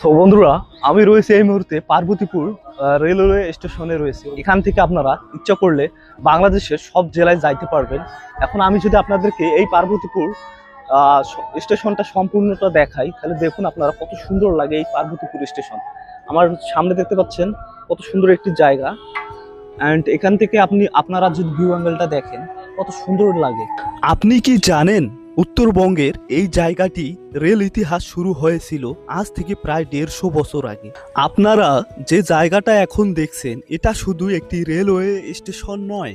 তো বন্ধুরা, আমি রয়েছি এই মুহূর্তে পার্বতীপুর রেলওয়ে স্টেশনে রয়েছে। এখান থেকে আপনারা ইচ্ছা করলে বাংলাদেশের সব জেলায় যাইতে পারবেন। এখন আমি যদি আপনাদেরকে এই পার্বতীপুর স্টেশনটা সম্পূর্ণটা দেখাই, তাহলে দেখুন আপনারা কত সুন্দর লাগে এই পার্বতীপুর স্টেশন। আমার সামনে দেখতে পাচ্ছেন কত সুন্দর একটি জায়গা। অ্যান্ড এখান থেকে আপনারা যদি ভিউ অ্যাঙ্গেলটা দেখেন কত সুন্দর লাগে। আপনি কি জানেন উত্তরবঙ্গের এই জায়গাটি রেল ইতিহাস শুরু হয়েছিল আজ থেকে প্রায় 150 বছর আগে। আপনারা যে জায়গাটা এখন দেখছেন এটা শুধু একটি রেলওয়ে স্টেশন নয়,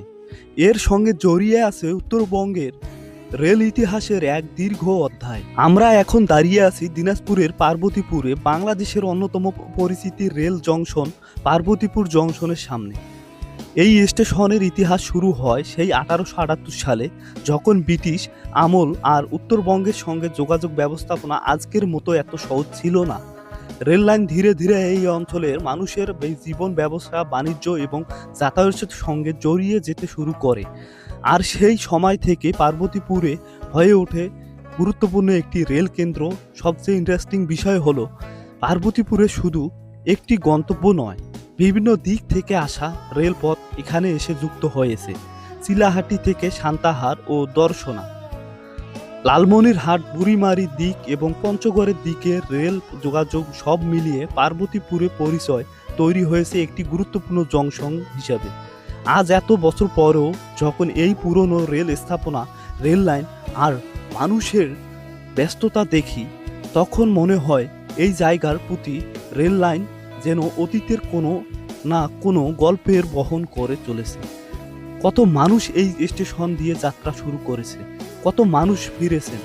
এর সঙ্গে জড়িয়ে আছে উত্তরবঙ্গের রেল ইতিহাসের এক দীর্ঘ অধ্যায়। আমরা এখন দাঁড়িয়ে আছি দিনাজপুরের পার্বতীপুরে, বাংলাদেশের অন্যতম পরিচিতি রেল জংশন পার্বতীপুর জংশনের সামনে। এই স্টেশনের ইতিহাস শুরু হয় সেই 1878 সালে, যখন ব্রিটিশ আমল আর উত্তরবঙ্গের সঙ্গে যোগাযোগ ব্যবস্থাপনা আজকের মতো এত সহজ ছিল না। রেল লাইন ধীরে ধীরে এই অঞ্চলের মানুষের জীবন ব্যবস্থা, বাণিজ্য এবং যাতায়াতের সঙ্গে জড়িয়ে যেতে শুরু করে। আর সেই সময় থেকে পার্বতীপুরে হয়ে ওঠে গুরুত্বপূর্ণ একটি রেল কেন্দ্র। সবচেয়ে ইন্টারেস্টিং বিষয় হলো পার্বতীপুরে শুধু একটি গন্তব্য নয়, বিভিন্ন দিক থেকে আসা রেলপথ এখানে এসে যুক্ত হয়েছে। চিলাহাটি থেকে সান্তাহার ও দর্শনা, লালমনিরহাট, বুড়িমারির দিক এবং পঞ্চগড়ের দিকের রেল যোগাযোগ সব মিলিয়ে পার্বতীপুরে পরিচয় তৈরি হয়েছে একটি গুরুত্বপূর্ণ জংশন হিসাবে। আজ এত বছর পরেও যখন এই পুরনো রেল স্থাপনা, রেল লাইন আর মানুষের ব্যস্ততা দেখি, তখন মনে হয় এই জায়গার প্রতি রেল লাইন যেন অতীতের কোনো না কোনো গল্পের বহন করে চলেছে। কত মানুষ এই স্টেশন দিয়ে যাত্রা শুরু করেছে, কত মানুষ ফিরেছেন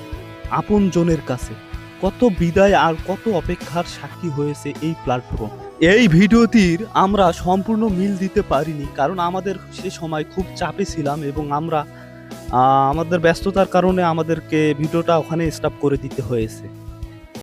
আপনজনের কাছে, কত বিদায় আর কত অপেক্ষার সাক্ষী হয়েছে এই প্ল্যাটফর্ম। এই ভিডিওটির আমরা সম্পূর্ণ মিল দিতে পারিনি, কারণ আমাদের সে সময় খুব চাপে ছিলাম এবং আমাদের ব্যস্ততার কারণে আমাদেরকে ভিডিওটা ওখানে স্টপ করে দিতে হয়েছে।